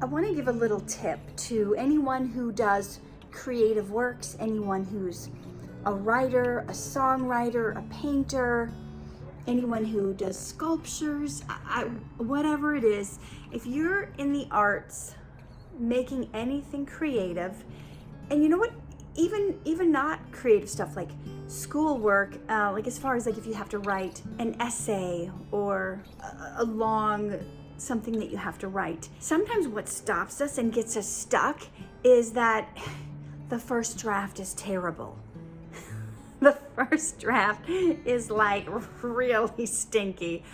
I want to give a little tip to anyone who does creative works, anyone who's a writer, a songwriter, a painter, anyone who does sculptures, whatever it is. If you're in the arts, making anything creative, and you know what, even not creative stuff like schoolwork, like as far as like if you have to write an essay or a long something that you have to write, sometimes what stops us and gets us stuck is that the first draft is terrible. The first draft is like really stinky.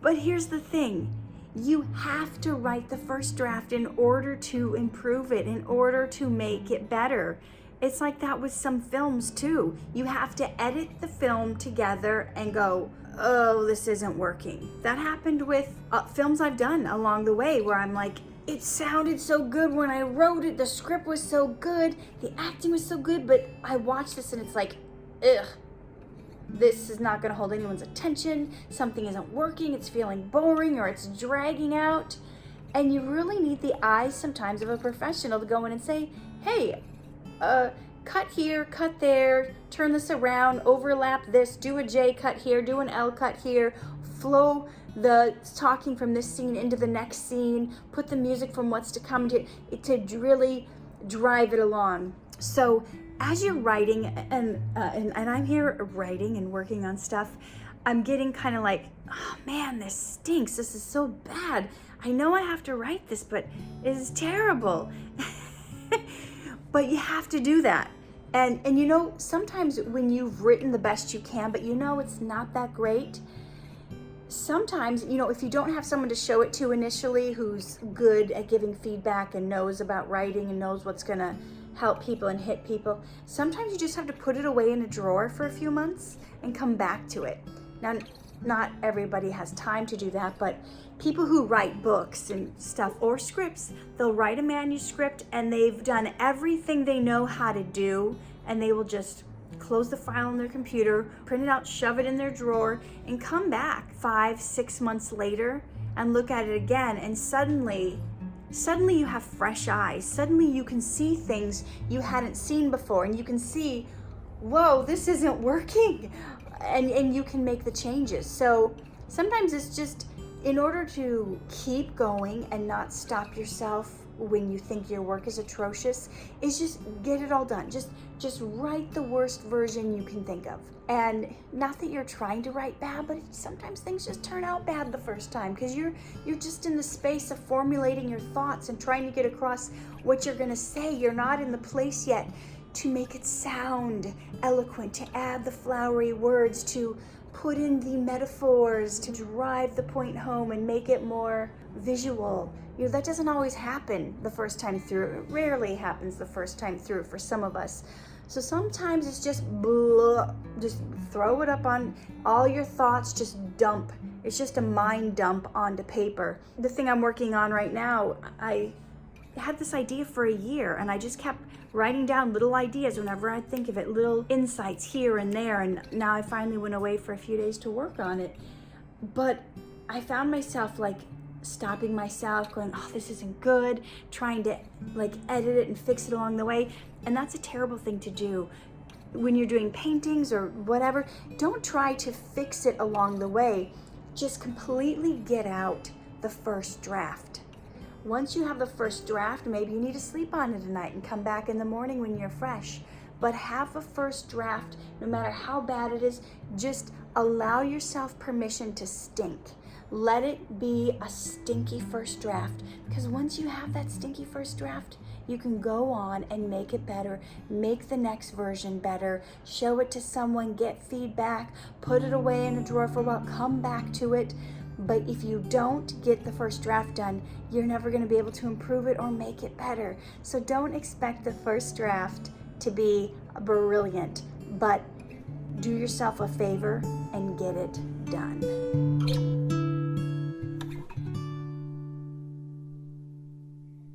But here's the thing, you have to write the first draft in order to improve it, in order to make it better. It's like that with some films too. You have to edit the film together and go, oh, this isn't working. That happened with films I've done along the way where I'm like, it sounded so good when I wrote it, the script was so good, the acting was so good, but I watched this and it's like, ugh, this is not gonna hold anyone's attention, something isn't working, it's feeling boring or it's dragging out. And you really need the eyes sometimes of a professional to go in and say, hey, cut here, cut there, turn this around, overlap this, do a J cut here, do an L cut here, flow the talking from this scene into the next scene, put the music from what's to come to really drive it along. So as you're writing, and I'm here writing and working on stuff, I'm getting kind of like, oh man, this stinks. This is so bad. I know I have to write this, but it is terrible. But you have to do that. And you know, sometimes when you've written the best you can, but you know it's not that great, sometimes, you know, if you don't have someone to show it to initially who's good at giving feedback and knows about writing and knows what's gonna help people and hit people, sometimes you just have to put it away in a drawer for a few months and come back to it. Now, not everybody has time to do that, but people who write books and stuff or scripts, they'll write a manuscript and they've done everything they know how to do, and they will just close the file on their computer, print it out, shove it in their drawer, and come back 5-6 months later and look at it again, and suddenly you have fresh eyes. Suddenly you can see things you hadn't seen before, and you can see, whoa, this isn't working, and you can make the changes. So sometimes it's just, in order to keep going and not stop yourself when you think your work is atrocious, is just get it all done. Just write the worst version you can think of. And not that you're trying to write bad, but sometimes things just turn out bad the first time because you're just in the space of formulating your thoughts and trying to get across what you're gonna say. You're not in the place yet to make it sound eloquent, to add the flowery words, to put in the metaphors, to drive the point home and make it more visual. You know, that doesn't always happen the first time through. It rarely happens the first time through for some of us. So sometimes it's just blah, just throw it up on all your thoughts, just dump. It's just a mind dump onto paper. The thing I'm working on right now, I had this idea for a year and I just kept writing down little ideas whenever I think of it, little insights here and there, and now I finally went away for a few days to work on it. But I found myself like stopping myself, going, oh, this isn't good, trying to like edit it and fix it along the way. And that's a terrible thing to do. When you're doing paintings or whatever, don't try to fix it along the way. Just completely get out the first draft. Once you have the first draft, maybe you need to sleep on it tonight and come back in the morning when you're fresh. But have a first draft, no matter how bad it is, just allow yourself permission to stink. Let it be a stinky first draft, because once you have that stinky first draft, you can go on and make it better, make the next version better, show it to someone, get feedback, put it away in a drawer for a while, come back to it. But if you don't get the first draft done, you're never going to be able to improve it or make it better. So don't expect the first draft to be brilliant, but do yourself a favor and get it done.